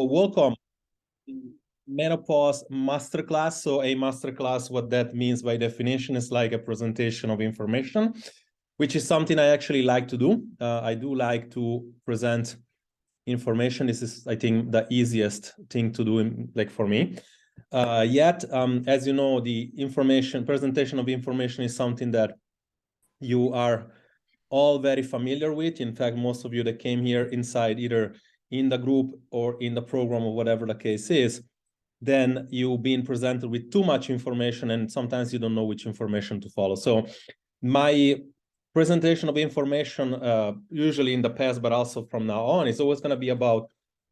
welcome to Menopause Masterclass. So a masterclass, what that means by definition is like a presentation of information, which is something I actually like to do. I do like to present information. This is, I think, the easiest thing to do for me. Yet, as you know, the presentation of information is something that you are all very familiar with. In fact, most of you that came here inside, either in the group or in the program or whatever the case is, then you've been presented with too much information and sometimes you don't know which information to follow. So my presentation of information, usually in the past, but also from now on, is always going to be about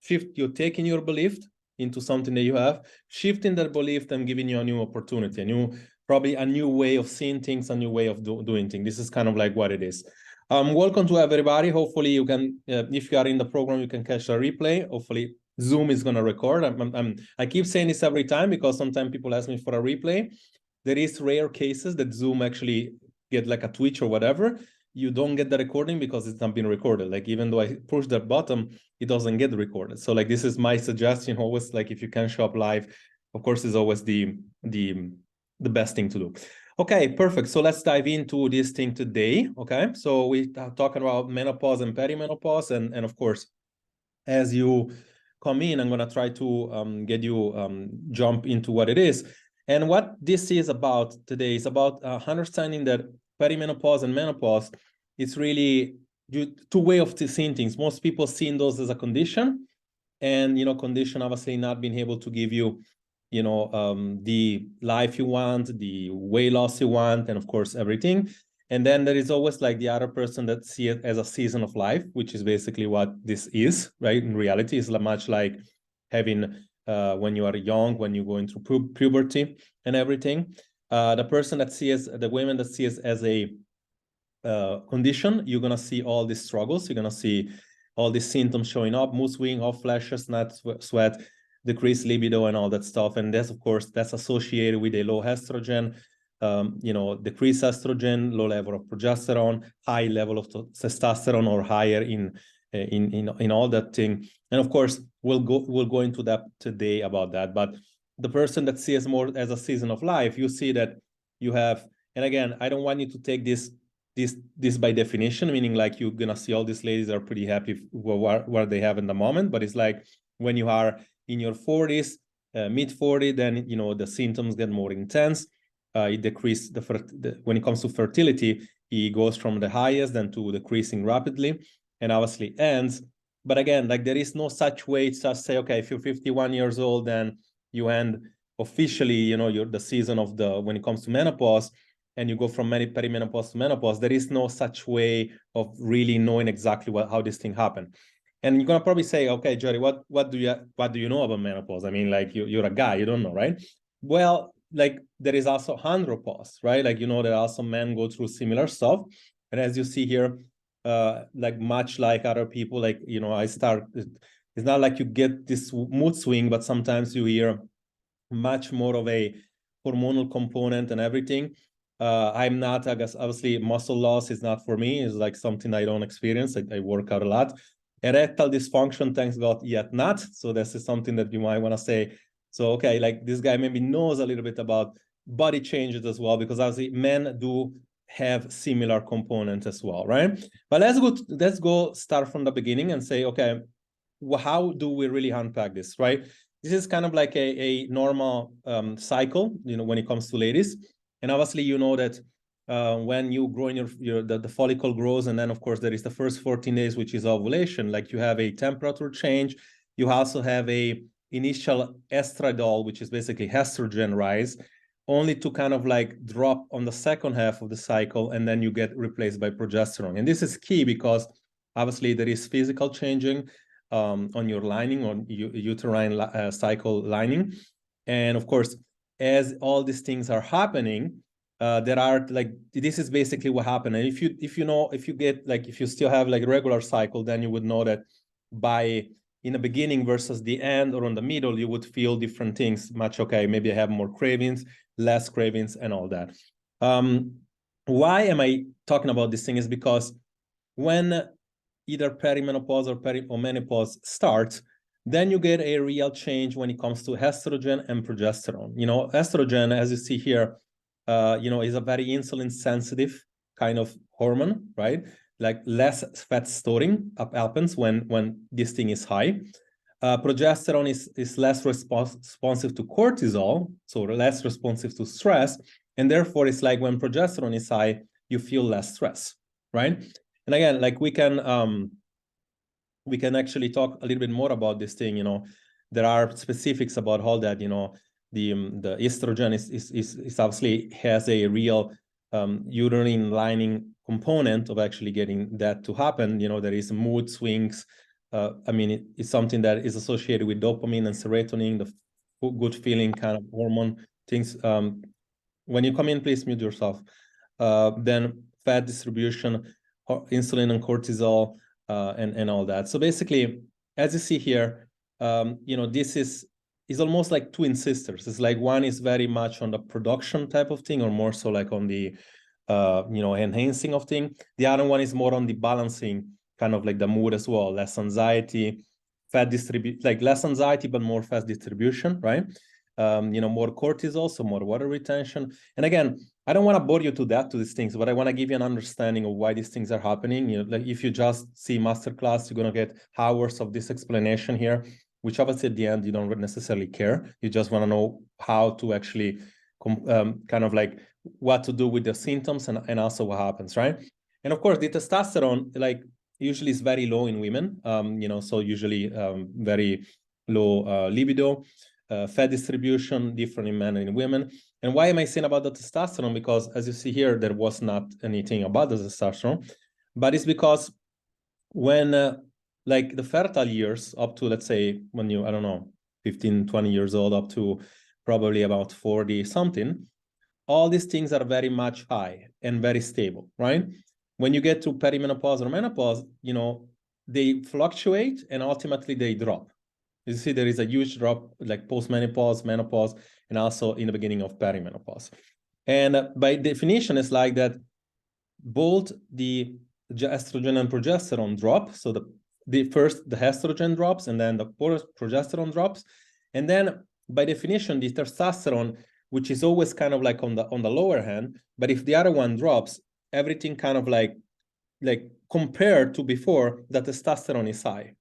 you taking your belief into something that you have, shifting that belief, and giving you a new opportunity, probably a new way of seeing things, a new way of doing things. This is kind of like what it is. Welcome to everybody. Hopefully you can, if you are in the program, you can catch a replay. Hopefully Zoom is going to record. I keep saying this every time because sometimes people ask me for a replay. There is rare cases that Zoom actually get like a Twitch or whatever. You don't get the recording because it's not being recorded. Like, even though I push that button, it doesn't get recorded. So like, this is my suggestion always, like, if you can show up live, of course, is always the best thing to do. Okay, perfect. So let's dive into this thing today. Okay, so we are talking about menopause and perimenopause, and of course, as you come in, I'm going to try to get you jump into what it is. And what this is about today is about understanding that perimenopause and menopause, it's really two ways of seeing things. Most people see those as a condition, and condition obviously not being able to give you the life you want, the weight loss you want, and of course everything. And then there is always like the other person that see it as a season of life, which is basically what this is, right? In reality, it's much like having when you are young, when you go into puberty and everything. The person that sees, the women that sees as a condition, you're gonna see all these struggles. You're gonna see all these symptoms showing up: mood swing, hot flashes, night sweat, decreased libido, and all that stuff. And that's, of course, that's associated with a low estrogen, decreased estrogen, low level of progesterone, high level of testosterone, or higher in all that thing. And of course, we'll go into that today about that. But the person that sees more as a season of life, you see that you have, and again, I don't want you to take this by definition, meaning like you're gonna see all these ladies are pretty happy where they have in the moment, but it's like when you are in your 40s, mid 40, then the symptoms get more intense. It decreases when it comes to fertility, it goes from the highest then to decreasing rapidly, and obviously ends. But again, like, there is no such way to just say, okay, if you're 51 years old, then you end officially, you're the season of when it comes to menopause, and you go from perimenopause to menopause. There is no such way of really knowing exactly how this thing happened. And you're gonna probably say, okay, Jerry, what do you know about menopause? I mean, like, you're a guy, you don't know, right? Well, like, there is also andropause, right? Like, that also men go through similar stuff. And as you see here, like, much like other people, like, it's not like you get this mood swing, but sometimes you hear much more of a hormonal component and everything. I'm not, I guess, obviously muscle loss is not for me. It's like something I don't experience. I work out a lot. Erectile dysfunction, thanks God, yet not. So this is something that you might want to say. So, okay, like, this guy maybe knows a little bit about body changes as well, because obviously men do have similar components as well, right? But let's go start from the beginning and say, okay, how do we really unpack this, right? This is kind of like a normal cycle, when it comes to ladies. And obviously, that when you grow in the follicle grows, and then of course there is the first 14 days, which is ovulation. Like, you have a temperature change. You also have a initial estradiol, which is basically estrogen rise, only to kind of like drop on the second half of the cycle, and then you get replaced by progesterone. And this is key because obviously there is physical changing on your lining, on uterine cycle lining. And of course, as all these things are happening, there are, like, this is basically what happened. And if you still have like a regular cycle, then you would know that in the beginning versus the end or on the middle, you would feel different things. Okay, maybe I have more cravings, less cravings, and all that. Why am I talking about this thing is because when either perimenopause or menopause starts, Then you get a real change when it comes to estrogen and progesterone. You know, estrogen, as you see here, you know, is a very insulin sensitive kind of hormone, right? Like less fat storing happens when this thing is high. Progesterone is less responsive to cortisol, so less responsive to stress. And therefore, it's like when progesterone is high, you feel less stress, right? And again, like we can actually talk a little bit more about this thing. You know, there are specifics about all that. You know, the estrogen is obviously has a real uterine lining component of actually getting that to happen. You know, there is mood swings. I mean, it's something that is associated with dopamine and serotonin, the good feeling kind of hormone things. When you come in, please mute yourself. Then fat distribution, insulin and cortisol, and all that. So basically, as you see here, you know, this is almost like twin sisters. It's like one is very much on the production type of thing, or more so like on the you know, enhancing of thing. The other one is more on the balancing, kind of like the mood as well, less anxiety, fat distribute, like less anxiety but more fat distribution, right? You know, more cortisol, so more water retention. And again, I don't want to bore you to these things, but I want to give you an understanding of why these things are happening. You know, like if you just see Masterclass, you're going to get hours of this explanation here, which obviously at the end, you don't necessarily care. You just want to know how to actually kind of like what to do with the symptoms and also what happens, right? And of course, the testosterone, like usually is very low in women, you know, so usually very low libido. Fat distribution different in men and in women. And why am I saying about the testosterone? Because as you see here, there was not anything about the testosterone, but it's because when like the fertile years up to, let's say, when you, I don't know, 15, 20 years old, up to probably about 40 something, all these things are very much high and very stable, right? When you get to perimenopause or menopause, you know, they fluctuate and ultimately they drop. You see, there is a huge drop like post-menopause, menopause, and also in the beginning of perimenopause. And by definition, it's like that both the estrogen and progesterone drop. So the estrogen drops and then the progesterone drops. And then by definition, the testosterone, which is always kind of like on the lower hand, but if the other one drops, everything kind of like compared to before, the testosterone is high.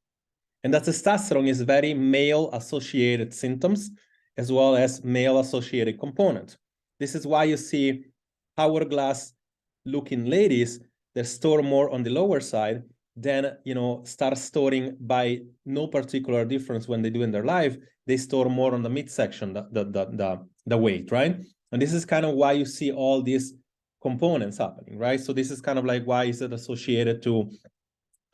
And that testosterone is very male-associated symptoms as well as male-associated component. This is why you see hourglass-looking ladies that store more on the lower side, then, you know, start storing by no particular difference when they do in their life, they store more on the midsection, the weight, right? And this is kind of why you see all these components happening, right? So this is kind of like why is it associated to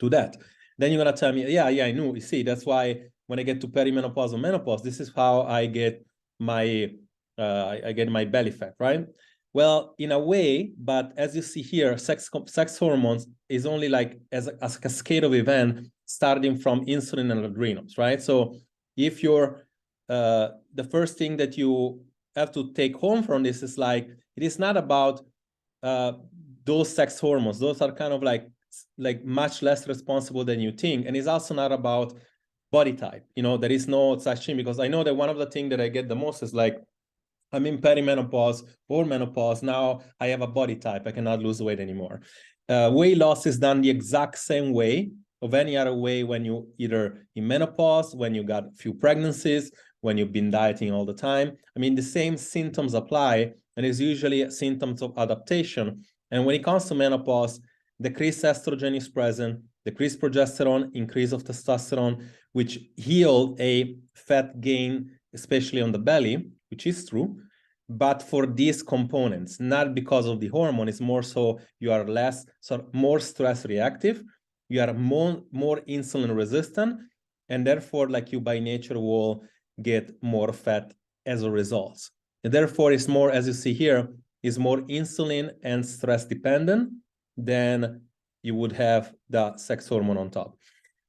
that. Then you're gonna tell me, yeah, I knew. You see, that's why when I get to perimenopause or menopause, this is how I get my I get my belly fat, right? Well, in a way, but as you see here, sex hormones is only like as a cascade of event starting from insulin and adrenals, right? So if you're the first thing that you have to take home from this is like it is not about those sex hormones. Those are kind of like much less responsible than you think. And it's also not about body type. You know, there is no such thing, because I know that one of the things that I get the most is like, I'm in perimenopause or menopause. Now I have a body type. I cannot lose weight anymore. Weight loss is done the exact same way of any other way when you either in menopause, when you got a few pregnancies, when you've been dieting all the time. I mean, the same symptoms apply, and it's usually symptoms of adaptation. And when it comes to menopause, decreased estrogen is present, decreased progesterone, increase of testosterone, which yield a fat gain, especially on the belly, which is true, but for these components, not because of the hormone. It's more so you are more stress reactive, you are more insulin resistant, and therefore, like, you by nature will get more fat as a result. And therefore, it's more, as you see here, is more insulin and stress dependent than you would have the sex hormone on top.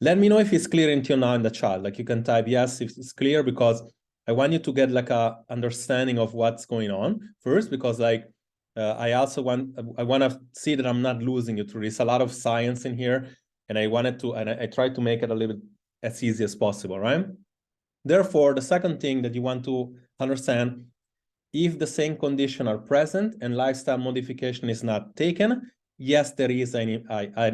Let me know if it's clear until now in the chat. Like, you can type yes if it's clear, because I want you to get like a understanding of what's going on first, because like I want to see that I'm not losing you through this. A lot of science in here, and I tried to make it a little bit as easy as possible, right? Therefore, the second thing that you want to understand, if the same conditions are present and lifestyle modification is not taken, yes, there is an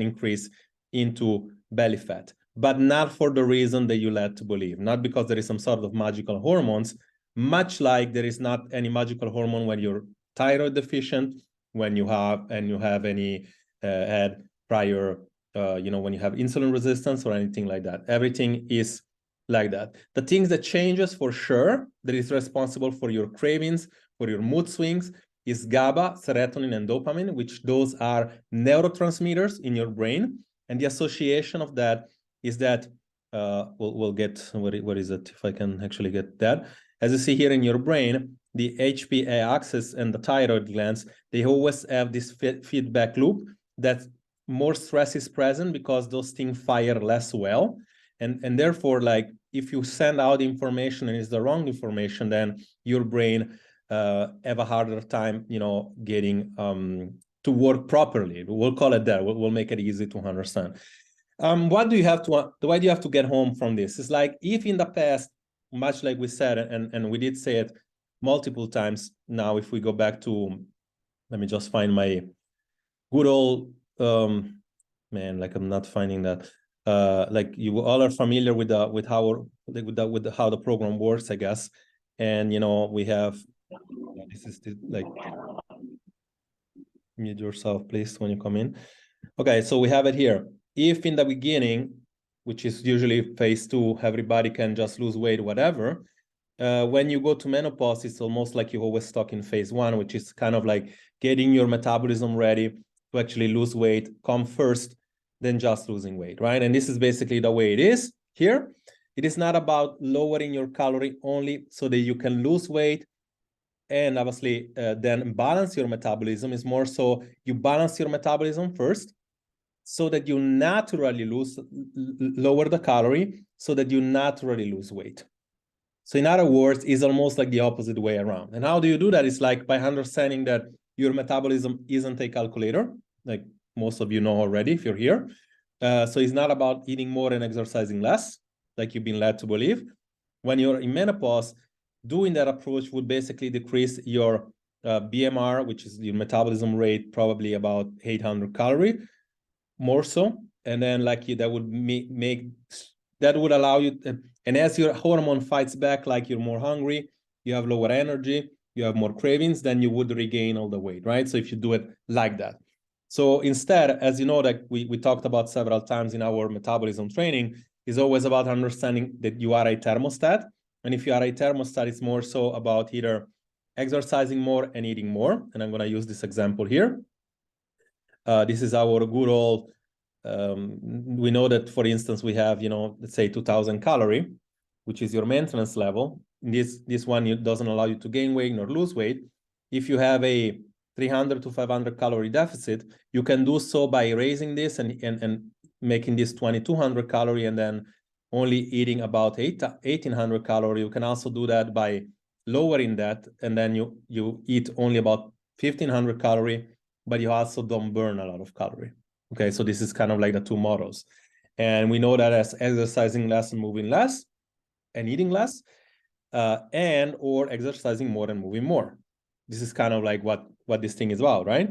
increase into belly fat, but not for the reason that you led to believe, not because there is some sort of magical hormones, much like there is not any magical hormone when you're thyroid deficient, when you have any had prior, when you have insulin resistance or anything like that. Everything is like that. The things that changes for sure, that is responsible for your cravings, for your mood swings, is GABA, serotonin, and dopamine, which those are neurotransmitters in your brain. And the association of that is that, we'll get, what is it, if I can actually get that. As you see here in your brain, the HPA axis and the thyroid glands, they always have this feedback loop that more stress is present because those things fire less well. And therefore, like, if you send out information and it's the wrong information, then your brain have a harder time, getting to work properly. We'll call it that. We'll make it easy to understand. Why do you have to get home from this? It's like, if in the past, much like we said, and we did say it multiple times now, if we go back to, let me just find my good old, man, like I'm not finding that. Like, you all are familiar with how the program works, I guess. And we have, this is like, mute yourself, please, when you come in. Okay, so we have it here. If in the beginning, which is usually phase 2, everybody can just lose weight, whatever. When you go to menopause, it's almost like you're always stuck in phase 1, which is kind of like getting your metabolism ready to actually lose weight, come first, then just losing weight, right? And this is basically the way it is here. It is not about lowering your calorie only so that you can lose weight and obviously then balance your metabolism. Is more so you balance your metabolism first so that you naturally lower the calorie so that you naturally lose weight. So in other words, it's almost like the opposite way around. And how do you do that? It's like by understanding that your metabolism isn't a calculator, like most of you know already if you're here. So it's not about eating more and exercising less, like you've been led to believe. When you're in menopause, doing that approach would basically decrease your BMR, which is your metabolism rate, probably about 800 calories, more so. And then that would that would allow you, and as your hormone fights back, like you're more hungry, you have lower energy, you have more cravings, then you would regain all the weight, right? So if you do it like that. So instead, as you know, that we talked about several times in our metabolism training, is always about understanding that you are a thermostat. And if you are a thermostat, it's more so about either exercising more and eating more. And I'm going to use this example here. This is our good old, we know that, for instance, we have, let's say 2000 calorie, which is your maintenance level. This one doesn't allow you to gain weight nor lose weight. If you have a 300 to 500 calorie deficit, you can do so by raising this and making this 2200 calorie and then only eating about 1800 calorie. You can also do that by lowering that, and then you eat only about 1500 calorie, but you also don't burn a lot of calorie. Okay, so this is kind of like the two models. And we know that as exercising less and moving less and eating less, and or exercising more and moving more. This is kind of like what this thing is about, right?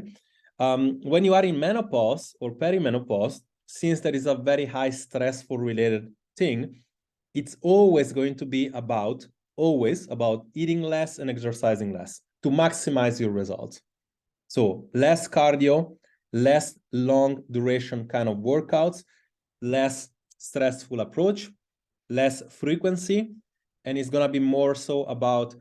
When you are in menopause or perimenopause, since there is a very high stressful related thing, it's always going to be about eating less and exercising less to maximize your results. So less cardio, less long duration kind of workouts, less stressful approach, less frequency, and it's gonna be more so about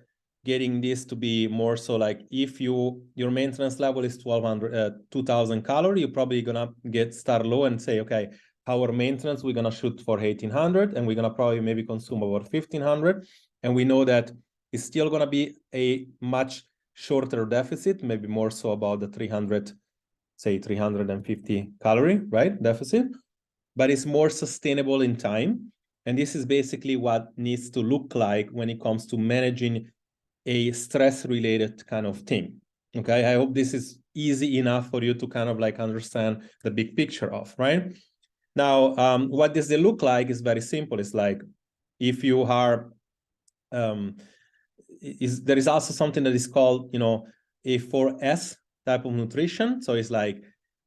getting this to be more so like, if your maintenance level is 2000 calories, you're probably gonna start low and say, okay, our maintenance, we're gonna shoot for 1800, and we're gonna probably maybe consume about 1500, and we know that it's still gonna be a much shorter deficit, maybe more so about the 350 calorie, right, deficit, but it's more sustainable in time. And this is basically what needs to look like when it comes to managing a stress-related kind of thing. Okay, I hope this is easy enough for you to kind of like understand the big picture of, right? Now, what does it look like is very simple. It's like if you are, there is also something that is called, a 4S type of nutrition. So it's like,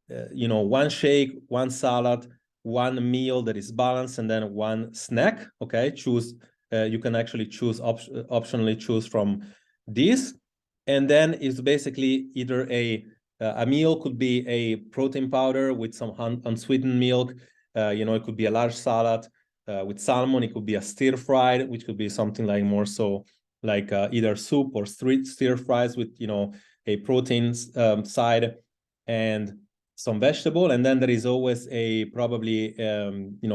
one shake, one salad, one meal that is balanced, and then one snack. Okay, you can actually choose optionally choose from this, and then it's basically either a meal could be a protein powder with some unsweetened milk. It could be a large salad with salmon. It could be a stir fried, which could be something like more so like either soup or stir fries with a protein side and some vegetable. And then there is always probably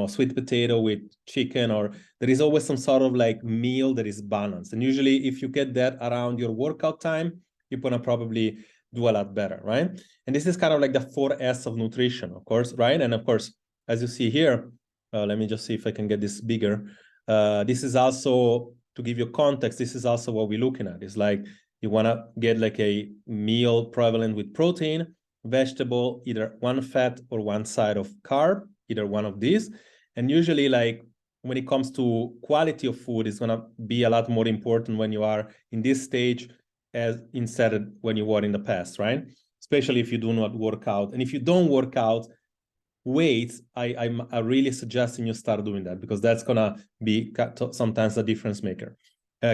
sweet potato with chicken, or there is always some sort of like meal that is balanced. And usually if you get that around your workout time, you're gonna probably do a lot better, right? And this is kind of like the 4S of nutrition, of course, right? And of course, as you see here, let me just see if I can get this bigger. This is also, to give you context, this is also what we're looking at. It's like you want to get like a meal prevalent with protein, vegetable, either one fat or one side of carb, either one of these. And usually, like when it comes to quality of food, it's going to be a lot more important when you are in this stage as instead of when you were in the past, right? Especially if you do not work out. And if you don't work out, weights, I'm really suggesting you start doing that, because that's gonna be sometimes a difference maker.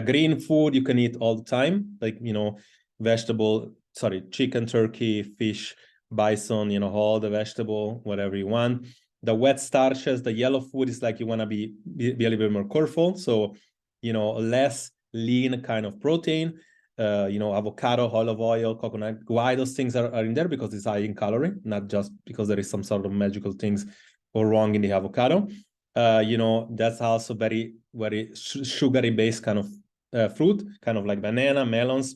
Green food you can eat all the time, like chicken, turkey, fish, bison, all the vegetable, whatever you want. The wet starches, the yellow food is like you want to be a little bit more careful. So less lean kind of protein. Avocado, olive oil, coconut. Why those things are in there? Because it's high in calorie, not just because there is some sort of magical things or wrong in the avocado. That's also very, very sugary based kind of fruit, kind of like banana, melons,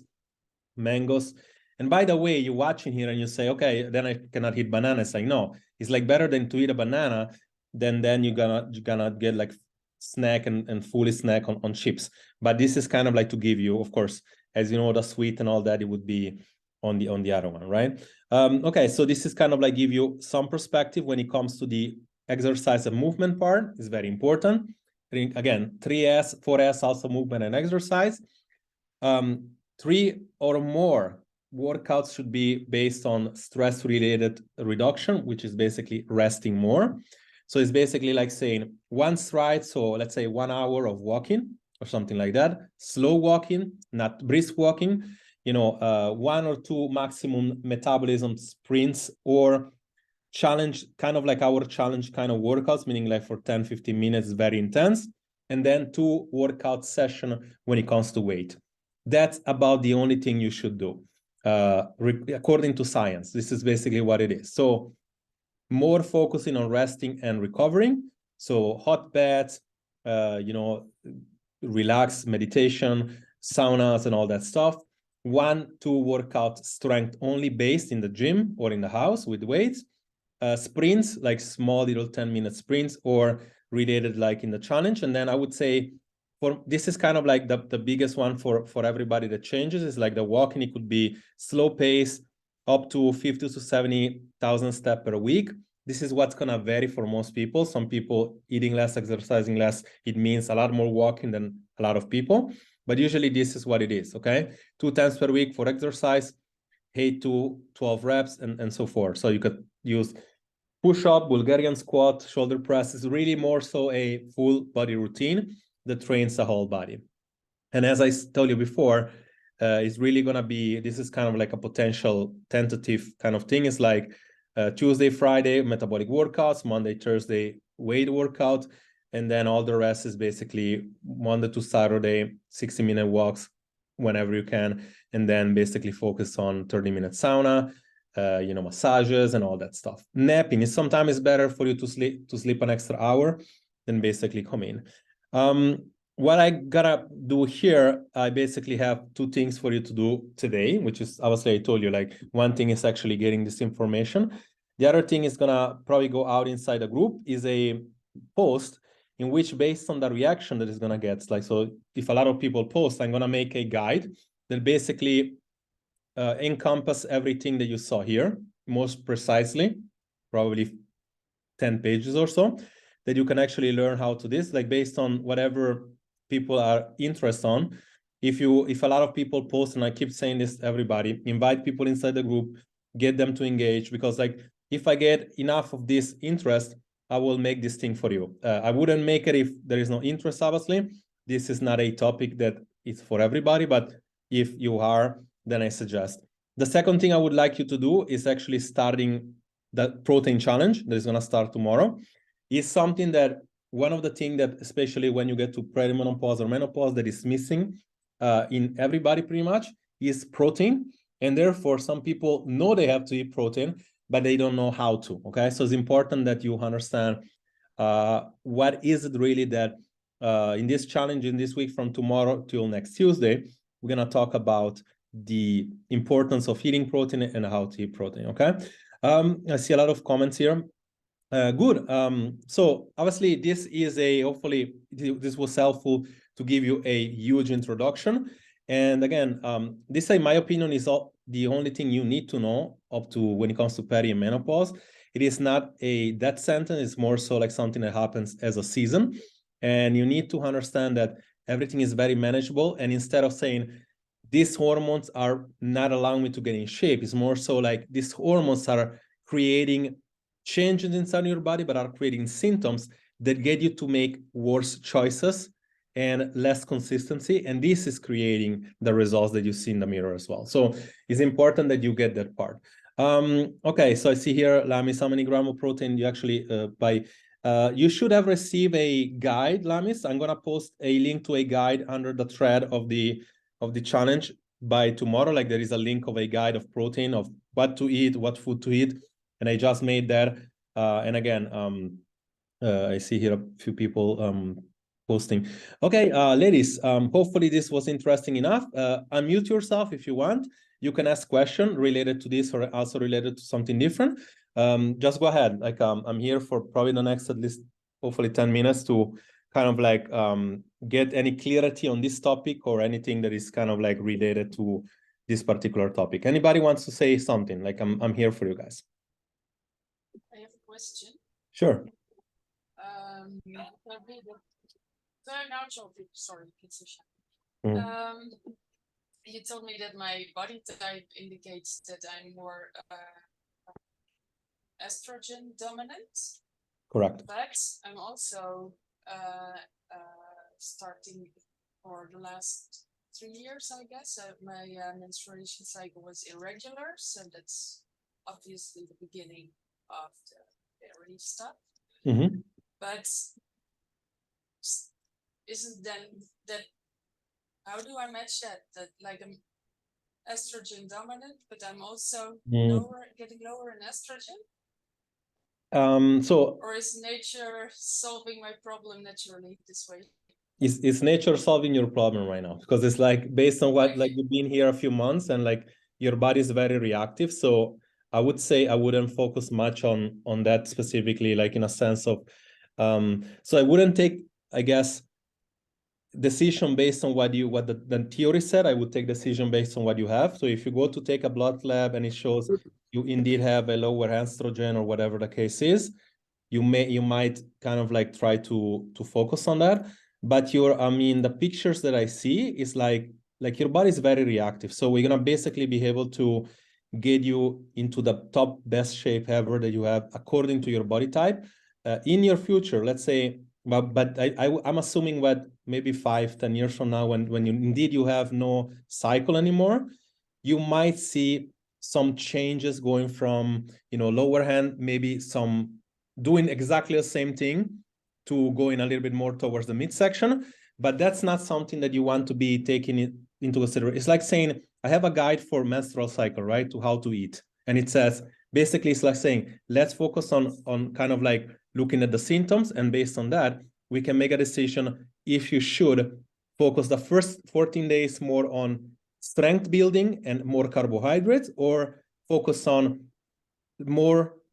mangoes. And by the way, you're watching here and you say, okay, then I cannot eat bananas. Like, no, it's like better than to eat a banana, then you're gonna get like snack and fully snack on chips. But this is kind of like to give you, of course, as you know, the sweet and all that, it would be on the other one, right? Okay, so this is kind of like give you some perspective when it comes to the exercise and movement part. Is very important. Again, 3S, 4S, also movement and exercise. 3 or more workouts should be based on stress-related reduction, which is basically resting more. So it's basically like saying one stride, so let's say 1 hour of walking or something like that, slow walking, not brisk walking, 1 or 2 maximum metabolism sprints, or challenge, kind of like our challenge kind of workouts, meaning like for 10, 15 minutes, very intense, and then 2 workout session when it comes to weight. That's about the only thing you should do. According to science, this is basically what it is. So more focusing on resting and recovering. So hot baths, relax, meditation, saunas, and all that stuff. 1, 2 workout strength only based in the gym or in the house with weights. Sprints, like small little 10-minute sprints, or related like in the challenge. And then I would say this is kind of like the biggest one for everybody that changes, is like the walking. It could be slow pace, up to 50 to 70,000 steps per week. This is what's gonna vary for most people. Some people eating less, exercising less, it means a lot more walking than a lot of people. But usually this is what it is, okay? 2 times per week for exercise, 8 to 12 reps, and so forth. So you could use push-up, Bulgarian squat, shoulder press. Is really more so a full body routine that trains the whole body. And as I told you before, it's really going to be, this is kind of like a potential tentative kind of thing. It's like Tuesday, Friday, metabolic workouts, Monday, Thursday, weight workout, and then all the rest is basically Monday to Saturday, 60-minute walks whenever you can, and then basically focus on 30-minute sauna, massages and all that stuff. Napping is sometimes better for you to sleep an extra hour than basically come in. What I gotta do here, I basically have 2 things for you to do today, which is, obviously I told you, like, one thing is actually getting this information. The other thing is gonna probably go out inside the group, is a post in which, based on the reaction that is gonna get, like, so if a lot of people post, I'm gonna make a guide that basically encompass everything that you saw here, most precisely, probably 10 pages or so, that you can actually learn how to this, like based on whatever people are interested on. If a lot of people post, and I keep saying this to everybody, invite people inside the group, get them to engage, because like if I get enough of this interest, I will make this thing for you. I wouldn't make it if there is no interest, obviously. This is not a topic that is for everybody, but if you are, then I suggest. The second thing I would like you to do is actually starting the protein challenge that is going to start tomorrow. Is something that one of the things that, especially when you get to perimenopause or menopause, that is missing in everybody pretty much, is protein. And therefore, some people know they have to eat protein, but they don't know how to, okay? So it's important that you understand what is it really that in this challenge, in this week from tomorrow till next Tuesday, we're gonna talk about the importance of eating protein and how to eat protein, okay? I see a lot of comments here. Good. So obviously this is hopefully this was helpful to give you a huge introduction. And again, this, in my opinion, is the only thing you need to know up to when it comes to peri and menopause. It is not a death sentence. It's more so like something that happens as a season. And you need to understand that everything is very manageable. And instead of saying, these hormones are not allowing me to get in shape, it's more so like these hormones are creating changes inside your body, but are creating symptoms that get you to make worse choices and less consistency. And this is creating the results that you see in the mirror as well. So it's important that you get that part. Okay, so I see here, Lamis, how many grams of protein you actually you should have received a guide, Lamis. I'm gonna post a link to a guide under the thread of the challenge by tomorrow. Like there is a link of a guide of protein, of what to eat, what food to eat. And I just made that. And again, I see here a few people posting. Okay, ladies, hopefully this was interesting enough. Unmute yourself if you want. You can ask questions related to this or also related to something different. Just go ahead. Like I'm here for probably the next at least hopefully 10 minutes to kind of like get any clarity on this topic or anything that is kind of like related to this particular topic. Anybody wants to say something? Like I'm here for you guys. I have a question. Sure. Sorry, it's a shock. You told me that my body type indicates that I'm more estrogen dominant. Correct. But I'm also starting for the last 3 years, I guess. My menstruation cycle was irregular, so that's obviously the beginning of the Peri stuff. But isn't then that, how do I match that? That like I'm estrogen dominant, but I'm also getting lower in estrogen? Or is nature solving my problem naturally this way? Is nature solving your problem right now? Because it's like based on what, like you've been here a few months and like your body is very reactive. So I would say I wouldn't focus much on that specifically, like in a sense of, so I wouldn't take, I guess, decision based on what the theory said. I would take decision based on what you have. So if you go to take a blood lab and it shows you indeed have a lower estrogen or whatever the case is, you might kind of like try to focus on that. But the pictures that I see is like your body is very reactive. So we're gonna basically be able to get you into the top best shape ever that you have according to your body type in your future. Let's say, but I'm assuming what maybe 5-10 years from now, when you have no cycle anymore, you might see some changes going from lower hand, maybe some doing exactly the same thing, to going a little bit more towards the midsection. But that's not something that you want to be taking it into consideration. It's like saying, I have a guide for menstrual cycle, right, to how to eat. And it says, basically, it's like saying, let's focus on kind of like looking at the symptoms. And based on that, we can make a decision if you should focus the first 14 days more on strength building and more carbohydrates, or focus on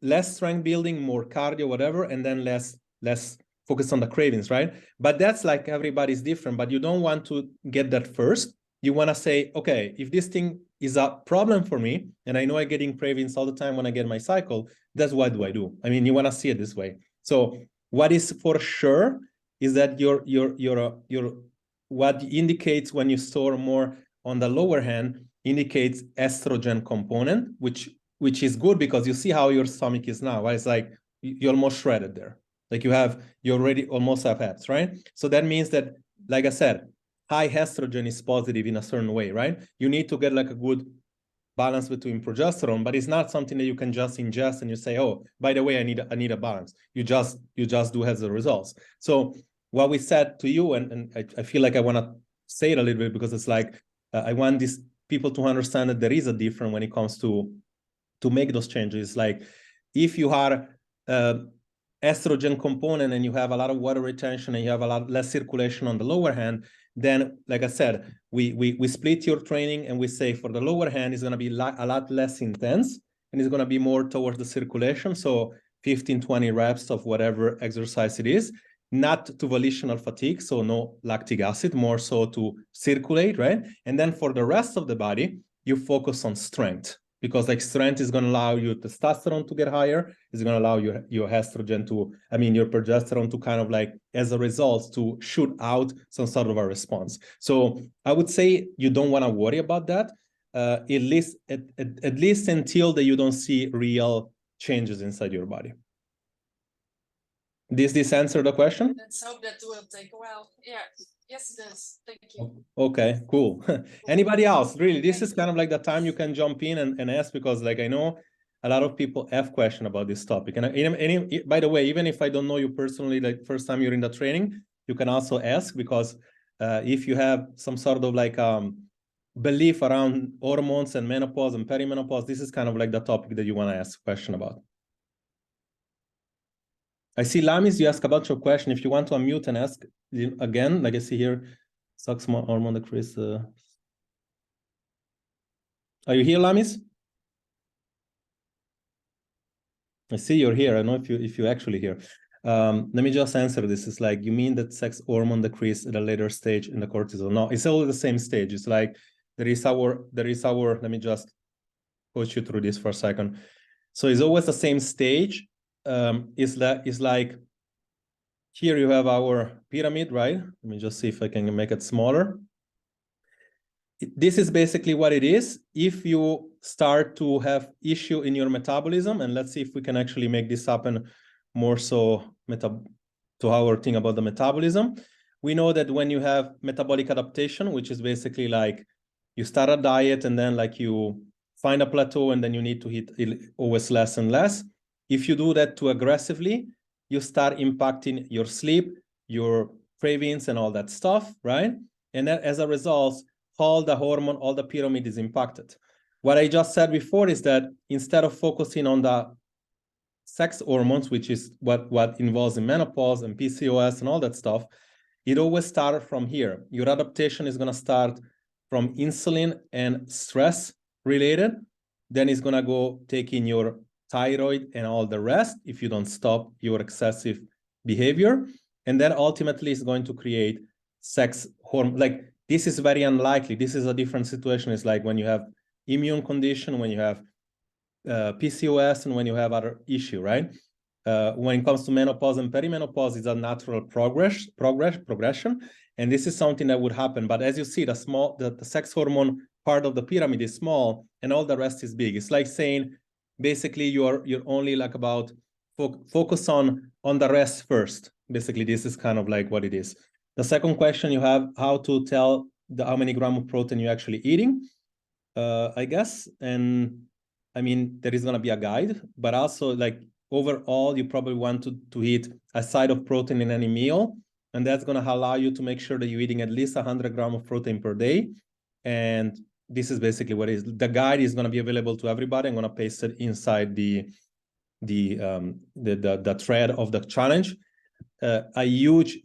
less strength building, more cardio, whatever, and then less focus on the cravings, right? But that's like everybody's different, but you don't want to get that first. you want to say, okay, if this thing is a problem for me, and I know I'm getting cravings all the time when I get my cycle, that's what do I do? I mean, you want to see it this way. So what is for sure is that your what indicates when you store more on the lower hand indicates estrogen component, which is good because you see how your stomach is now, right? It's like you're almost shredded there. Like you already almost have abs, right? So that means that, like I said, high estrogen is positive in a certain way, right? You need to get like a good balance between progesterone, but it's not something that you can just ingest and you say, oh, by the way, I need a balance. You just do as the results. So what we said to you, and I feel like I want to say it a little bit because it's like, I want these people to understand that there is a difference when it comes to make those changes. Like if you are estrogen component and you have a lot of water retention and you have a lot less circulation on the lower hand, then, like I said, we split your training and we say for the lower hand is going to be a lot less intense and it's going to be more towards the circulation. So 15, 20 reps of whatever exercise it is, not to volitional fatigue, so no lactic acid, more so to circulate, right? And then for the rest of the body, you focus on strength, because like strength is going to allow your testosterone to get higher. It's going to allow your estrogen to, your progesterone to kind of like, as a result, to shoot out some sort of a response. So I would say you don't want to worry about that, at least until that you don't see real changes inside your body. This answer the question? Let's hope that will take a while. Yeah. Yes, it does. Thank you. Okay, cool. Anybody else? Really, this is kind of like the time you can jump in and ask, because like I know a lot of people have questions about this topic. And by the way, even if I don't know you personally, like first time you're in the training, you can also ask, because if you have some sort of like belief around hormones and menopause and perimenopause, this is kind of like the topic that you want to ask a question about. I see Lamis, you ask a bunch of questions. If you want to unmute and ask again, like I see here, sucks more hormone decrease. Are you here, Lamis? I see you're here. I don't know if you actually here. Let me just answer this. It's like, you mean that sex hormone decrease at a later stage in the cortisol? No, it's all the same stage. It's like there is our. Let me just coach you through this for a second. So it's always the same stage. It's like here you have our pyramid, right? Let me just see if I can make it smaller. This is basically what it is. If you start to have issue in your metabolism, and let's see if we can actually make this happen more so to our thing about the metabolism. We know that when you have metabolic adaptation, which is basically like you start a diet and then like you find a plateau and then you need to hit it always less and less. If you do that too aggressively, you start impacting your sleep, your cravings and all that stuff, right? And then as a result, all the hormone, all the pyramid is impacted. What I just said before is that instead of focusing on the sex hormones, which is what involves in menopause and PCOS and all that stuff, it always starts from here. Your adaptation is going to start from insulin and stress related. Then it's going to go taking your thyroid and all the rest if you don't stop your excessive behavior. And then ultimately it's going to create sex hormone. Like, this is very unlikely. This is a different situation. It's like when you have immune condition, when you have PCOS, and when you have other issue, right? When it comes to menopause and perimenopause, it's a natural progression. And this is something that would happen. But as you see, the sex hormone part of the pyramid is small and all the rest is big. It's like saying, basically, you're only like about focus on the rest first. Basically, this is kind of like what it is. The second question you have, how to tell how many grams of protein you're actually eating, I guess. And I mean, there is going to be a guide, but also like overall, you probably want to eat a side of protein in any meal. And that's going to allow you to make sure that you're eating at least 100 grams of protein per day. And this is basically what it is. The guide is going to be available to everybody. I'm going to paste it inside the thread of the challenge. A huge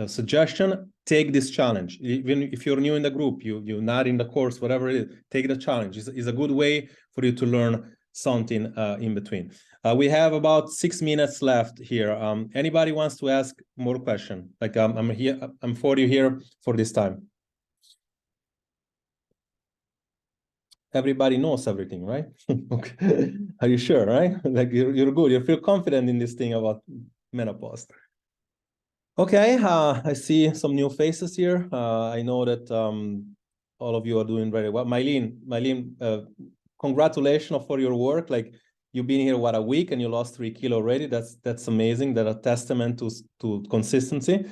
suggestion: take this challenge. Even if you're new in the group, you're not in the course, whatever it is, take the challenge. It's a good way for you to learn something in between. We have about 6 minutes left here. Anybody wants to ask more question? Like I'm here, I'm for you here for this time. everybody knows everything, right? Okay. Are you sure, right? Like you're good. You feel confident in this thing about menopause. Okay, I see some new faces here. I know that all of you are doing very well. Mylene, congratulations for your work. Like you've been here, what, a week, and you lost 3 kilos already. That's amazing. That's a testament to consistency.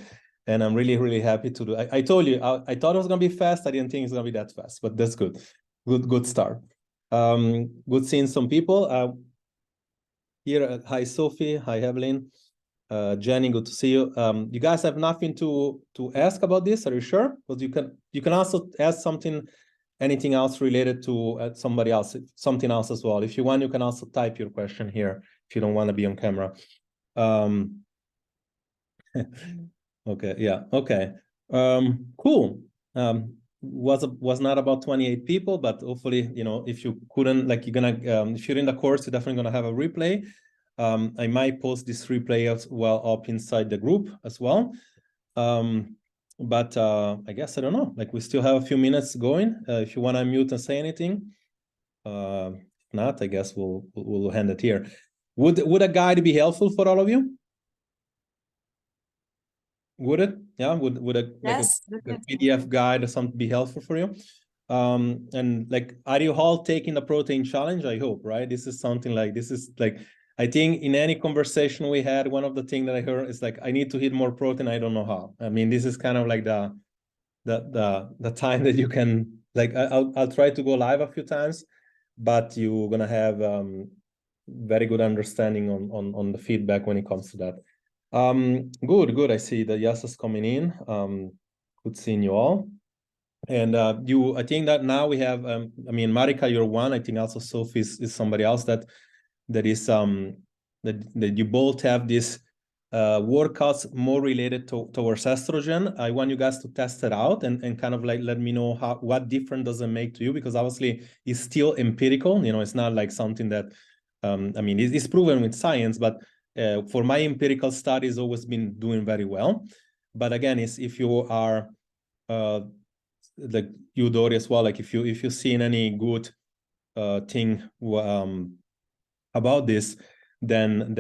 And I'm really, really happy to do. I told you, I thought it was gonna be fast. I didn't think it's gonna be that fast, but that's good. Good start. Good seeing some people. Here, hi Sophie, hi Evelyn. Jenny, good to see you. You guys have nothing to ask about this? Are you sure? Because you can also ask anything else related to somebody else, something else as well. If you want, you can also type your question here if you don't want to be on camera. Okay, yeah, okay, cool. Was not about 28 people, but hopefully, you know, if you couldn't, like, you're gonna if you're in the course, you're definitely gonna have a replay. I might post this replay as well up inside the group as well. But I guess I don't know. Like we still have a few minutes going. If you want to unmute and say anything, if not, I guess we'll end it here. Would a guide be helpful for all of you? Would it? Yeah. Would a Yes, like a PDF guide or something be helpful for you? And like, are you all taking the protein challenge? I hope, right? This is something like, this is like, I think in any conversation we had, one of the things that I heard is like, I need to eat more protein. I don't know how. I mean, this is kind of like the time that you can, like, I'll try to go live a few times, but you're gonna have very good understanding on the feedback when it comes to that. Good. I see the yes is coming in. Good seeing you all. And I think that now we have, I mean, Marika, you're one. I think also Sophie is somebody else that is that you both have this workouts more related towards estrogen. I want you guys to test it out and kind of like let me know what difference does it make to you, because obviously it's still empirical. You know, it's not like something that I mean, it's proven with science, but for my empirical studies, always been doing very well. But again, it's if you are like you, Dori, as well, like if you've seen any good thing about this, then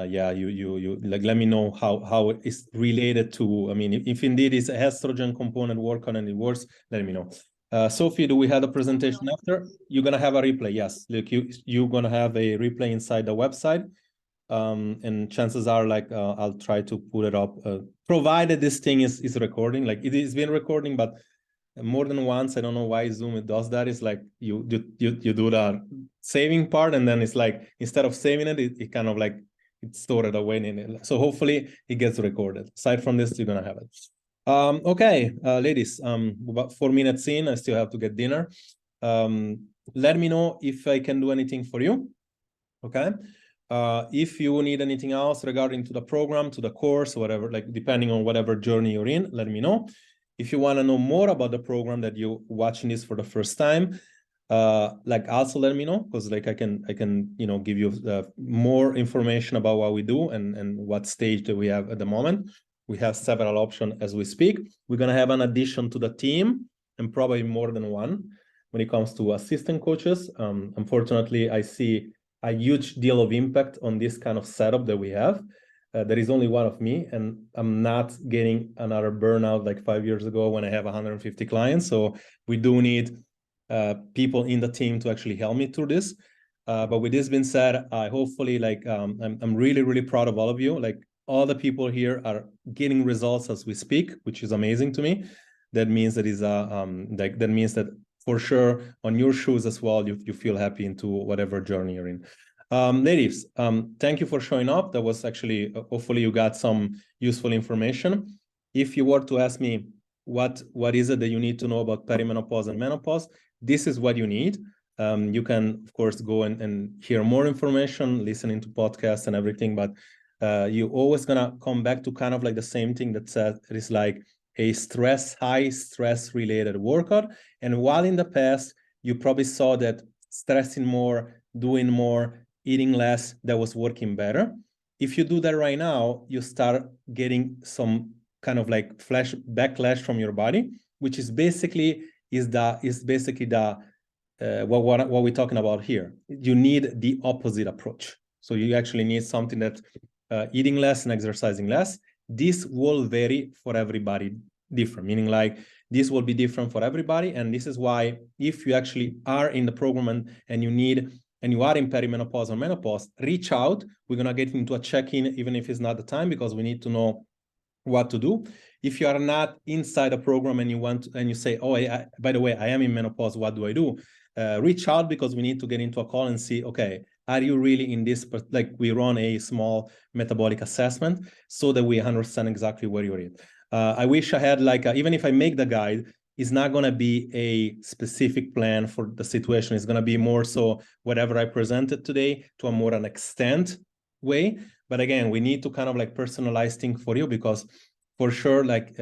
yeah, you like let me know how it is related to, I mean, if indeed it's a estrogen component workout and it works, let me know. Sophie, do we have a presentation after? You're gonna have a replay? Yes, look, you're gonna have a replay inside the website. And chances are, like, I'll try to put it up, provided this thing is recording. Like it is been recording, but more than once, I don't know why Zoom it does that. It's like you do the saving part, and then it's like instead of saving it kind of like it's stored away in it. So hopefully it gets recorded. Aside from this, you're gonna have it. Okay, ladies, about 4 minutes in, I still have to get dinner. Let me know if I can do anything for you. Okay. If you need anything else regarding to the program, to the course, whatever, like depending on whatever journey you're in, let me know. If you want to know more about the program that you're watching this for the first time, like also let me know, because like I can you know give you more information about what we do and what stage that we have at the moment. We have several options as we speak. We're gonna have an addition to the team, and probably more than one when it comes to assistant coaches. Unfortunately, I see a huge deal of impact on this kind of setup that we have. There is only one of me, and I'm not getting another burnout like 5 years ago when I have 150 clients. So we do need people in the team to actually help me through this. But with this being said, I hopefully like I'm really, really proud of all of you. Like all the people here are getting results as we speak, which is amazing to me. That means that is like that means that for sure on your shoes as well, you feel happy into whatever journey you're in. Ladies, thank you for showing up. That was actually, hopefully you got some useful information. If you were to ask me what is it that you need to know about perimenopause and menopause, this is what you need. You can, of course, go and hear more information, listening to podcasts and everything, but you're always gonna come back to kind of like the same thing that says it is like a high stress related workout. And while in the past, you probably saw that stressing more, doing more, eating less, that was working better. If you do that right now, you start getting some kind of like backlash from your body, which is basically the what we're talking about here. You need the opposite approach. So you actually need something that eating less and exercising less. This will vary for everybody different, meaning like this will be different for everybody. And this is why if you actually are in the program and you are in perimenopause or menopause, reach out. We're going to get into a check-in, even if it's not the time, because we need to know what to do. If you are not inside a program and you say, oh, by the way, I am in menopause, what do I do? Reach out, because we need to get into a call and see, okay, are you really in this, like we run a small metabolic assessment so that we understand exactly where you're at. I wish I had even if I make the guide, it's not going to be a specific plan for the situation. It's going to be more so whatever I presented today to a more an extent way. But again, we need to kind of like personalize things for you, because for sure, like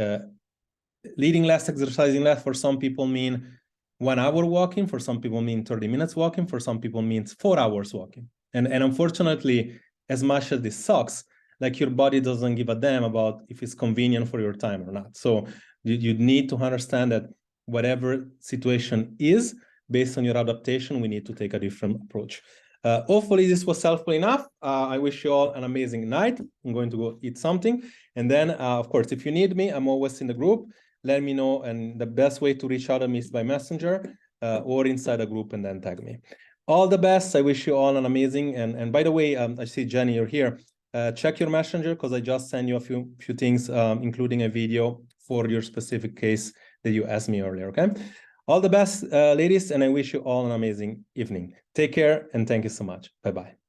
leading less, exercising less, for some people mean 1 hour walking, for some people mean 30 minutes walking, for some people means 4 hours walking. And unfortunately, as much as this sucks, like your body doesn't give a damn about if it's convenient for your time or not. So you need to understand that whatever situation is, based on your adaptation, we need to take a different approach. Hopefully this was helpful enough. I wish you all an amazing night. I'm going to go eat something. And then, of course, if you need me, I'm always in the group. Let me know. And the best way to reach out to me is by Messenger or inside a group, and then tag me. All the best. I wish you all an amazing. And by the way, I see Jenny, you're here. Check your Messenger, because I just sent you a few things, including a video for your specific case that you asked me earlier, okay? All the best, ladies, and I wish you all an amazing evening. Take care, and thank you so much. Bye-bye.